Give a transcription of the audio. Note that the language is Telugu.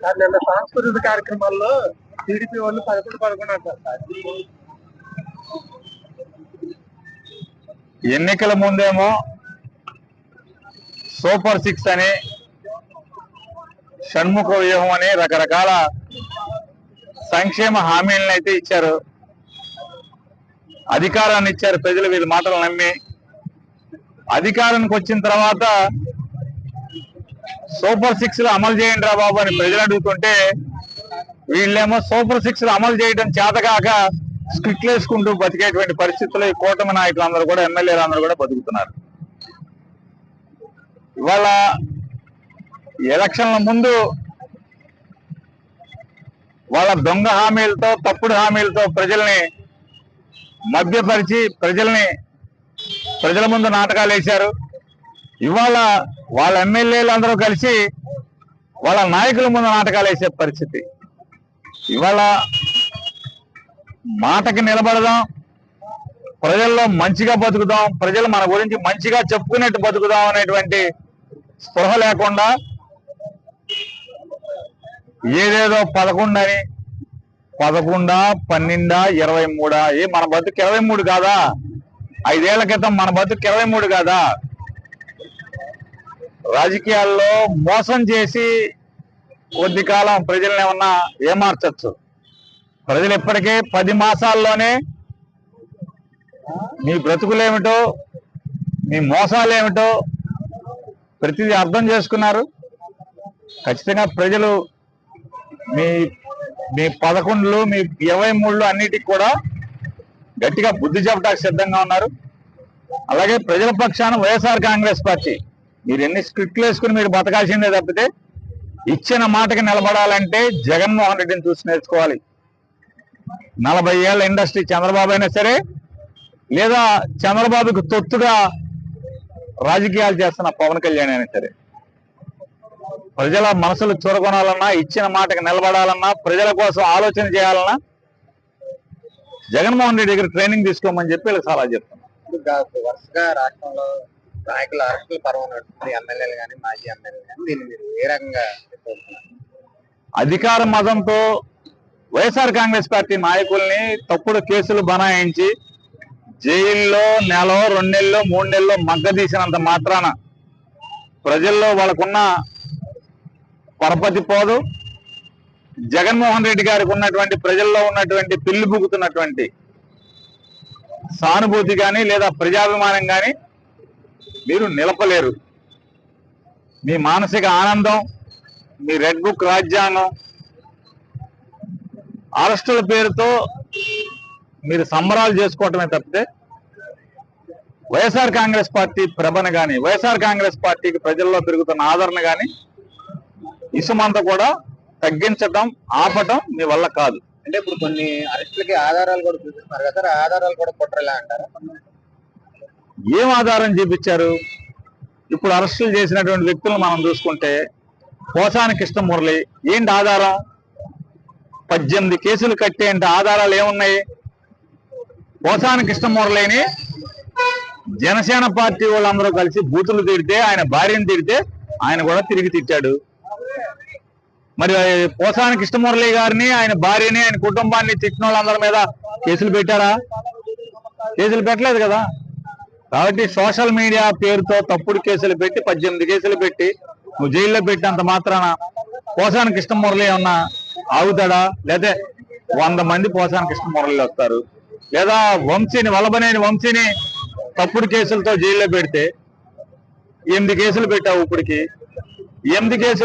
నిన్న సాంస్కృతిక కార్యక్రమాల్లో టీడీపీ వాళ్ళు 11 అంటారు సార్. ఎన్నికల ముందేమో సూపర్ 6 అని, షణ్ముఖ వ్యూహం అని రకరకాల సంక్షేమ హామీలను అయితే ఇచ్చారు. అధికారాన్ని ఇచ్చారు. ప్రజలు వీళ్ళ మాటలు నమ్మి అధికారానికి వచ్చిన తర్వాత సూపర్ 6 అమలు చేయండి రా బాబు అని ప్రజలు అడుగుతుంటే వీళ్ళేమో సూపర్ 6 అమలు చేయడం చేతకాక స్క్రిప్ట్లు వేసుకుంటూ బతికేటువంటి పరిస్థితుల్లో ఈ కూటమి నాయకులందరూ కూడా, ఎమ్మెల్యేలు అందరూ కూడా బతుకుతున్నారు. ఇవాళ ఎలక్షన్ల ముందు వాళ్ళ దొంగ హామీలతో, తప్పుడు హామీలతో ప్రజల్ని మభ్యపరిచి ప్రజల ముందు నాటకాలు వేశారు. ఇవాళ వాళ్ళ ఎమ్మెల్యేలు అందరూ కలిసి వాళ్ళ నాయకుల ముందు నాటకాలు వేసే పరిస్థితి. ఇవాళ మాటకి నిలబడదాం, ప్రజల్లో మంచిగా బతుకుదాం, ప్రజలు మన గురించి మంచిగా చెప్పుకునేట్టు బతుకుదాం అనేటువంటి స్పృహ లేకుండా ఏదేదో 11 అని, 11, 12, 23 మన బతుకు 23 కాదా? 5 ఏళ్ల క్రితం మన బతుకు 23 కాదా? రాజకీయాల్లో మోసం చేసి కొద్ది కాలం ప్రజల్ని ఏమన్నా ఏమార్చచ్చు. ప్రజలు ఇప్పటికే 10 మాసాల్లోనే మీ బ్రతుకులేమిటో, మీ మోసాలేమిటో ప్రతిదీ అర్థం చేసుకున్నారు. ఖచ్చితంగా ప్రజలు మీ 11లు, మీ 23లు అన్నిటికి కూడా గట్టిగా బుద్ధి చెప్పడానికి సిద్ధంగా ఉన్నారు. అలాగే ప్రజల పక్షాన వైఎస్ఆర్ కాంగ్రెస్ పార్టీ మీరు ఎన్ని స్క్రిప్ట్లు వేసుకుని మీరు బతకాల్సిందే తప్పితే ఇచ్చిన మాటకి నిలబడాలంటే జగన్మోహన్ రెడ్డిని చూసి నేర్చుకోవాలి. 40 ఏళ్ల ఇండస్ట్రీ చంద్రబాబు అయినా సరే, లేదా చంద్రబాబుకు తొత్తుగా రాజకీయాలు చేస్తున్న పవన్ కళ్యాణ్ అయినా సరే, ప్రజల మనసులు చూరగొనాలన్నా, ఇచ్చిన మాటకి నిలబడాలన్నా, ప్రజల కోసం ఆలోచన చేయాలన్నా జగన్మోహన్ రెడ్డి దగ్గర ట్రైనింగ్ తీసుకోమని చెప్పి వీళ్ళకి సలహా చెప్తున్నాం. వరుసగా రాష్ట్రంలో నాయకుల అరెస్టుల పర్వం నడుస్తుంది, ఎమ్మెల్యేలు కానీ, మాజీ ఎమ్మెల్యేలు కానీ. దీన్ని మీరు ఏ రకంగా అధికార మదంతో వైఎస్ఆర్ కాంగ్రెస్ పార్టీ నాయకుల్ని తప్పుడు కేసులు బనాయించి జైల్లో 1 నెల, 2 నెలలు, 3 నెలలు మగ్గదీసినంత మాత్రాన ప్రజల్లో వాళ్ళకున్న పరపతి పోదు. జగన్మోహన్ రెడ్డి గారికి ఉన్నటువంటి, ప్రజల్లో ఉన్నటువంటి పిల్లి బుగుతున్నటువంటి సానుభూతి కానీ, లేదా ప్రజాభిమానం కానీ మీరు నిలపలేరు. మీ మానసిక ఆనందం, మీ రెడ్ బుక్ రాజ్యాంగం, అరెస్టుల పేరుతో మీరు సంబరాలు చేసుకోవటమే తప్పితే వైఎస్ఆర్ కాంగ్రెస్ పార్టీ ప్రభను కానీ, వైఎస్ఆర్ కాంగ్రెస్ పార్టీకి ప్రజల్లో పెరుగుతున్న ఆదరణ కానీ ఇసుమంతా కూడా తగ్గించటం, ఆపటం మీ వల్ల కాదు. అంటే ఇప్పుడు కొన్ని అరెస్టులకి ఆధారాలు కూడా చూపిస్తున్నారు కదా సార్, ఆధారాలు కూడా కుట్రలే అంటారా? ఏం ఆధారం చూపించారు? ఇప్పుడు అరెస్టులు చేసినటువంటి వ్యక్తులను మనం చూసుకుంటే పోసాని కృష్ణమురళి ఏంటి ఆధారం? 18 కేసులు కట్టేంటి ఆధారాలు ఏమున్నాయి? పోసాని కృష్ణమురళిని జనసేన పార్టీ వాళ్ళందరూ కలిసి బూతులు తిడితే, ఆయన భార్యను తిడితే ఆయన కూడా తిరిగి తిట్టాడు. మరి పోసాని కృష్ణమురళి గారిని, ఆయన భార్యని, ఆయన కుటుంబాన్ని తిట్టిన వాళ్ళందరి మీద కేసులు పెట్టారా? కేసులు పెట్టలేదు కదా. కాబట్టి సోషల్ మీడియా పేరుతో తప్పుడు కేసులు పెట్టి, 18 కేసులు పెట్టి నువ్వు జైల్లో పెట్టినంత మాత్రాన పోసాని కృష్ణమురళి ఏమన్నా ఆగుతాడా? లేదా 100 మంది పోసాని కృష్ణమురళిలు వస్తారు. లేదా వల్లభనేని వంశీని తప్పుడు కేసులతో జైల్లో పెడితే 8 కేసులు పెట్టావు. ఇప్పటికి 8 కేసులు